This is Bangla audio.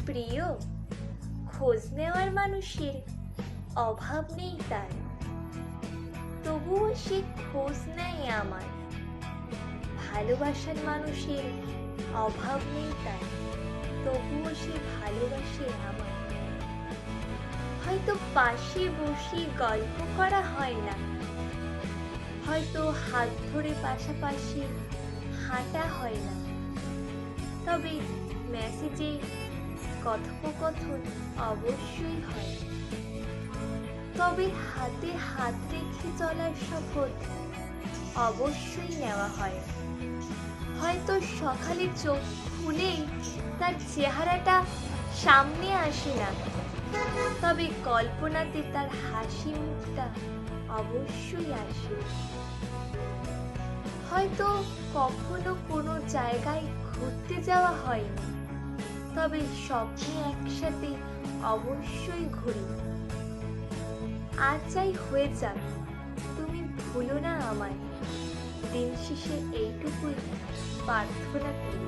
প্রিয়, খোঁজ নেওয়ার মানুষের অভাব নেই তার, তবুও সে খোঁজ নেয় আমার। ভালোবাসার মানুষের অভাব নেই তার, তবুও সে ভালোবাসে আমার। হয়তো পাশে বসে গল্প করা হয় না, হয়তো হাত ধরে পাশাপাশি হাঁটা হয় না, তবে মেসেজে কথোপকথন অবশ্যই হয়। তবে হাতে হাত রেখে চলার শপথ অবশ্যই নেওয়া হয়। হয়তো সকালে চোখ খুলেই তার চেহারাটা সামনে আসে না, তবে কল্পনাতে তার হাসি মুখটা অবশ্যই আসে। হয়তো কখনো কোনো জায়গায় ঘুরতে যাওয়া হয়নি, তবে স্বপ্নে একসাথে অবশ্যই ঘুরি। আর যাই হয়ে যাক, তুমি ভুলো না আমায়। দিন শেষে এইটুকুই প্রার্থনা করি।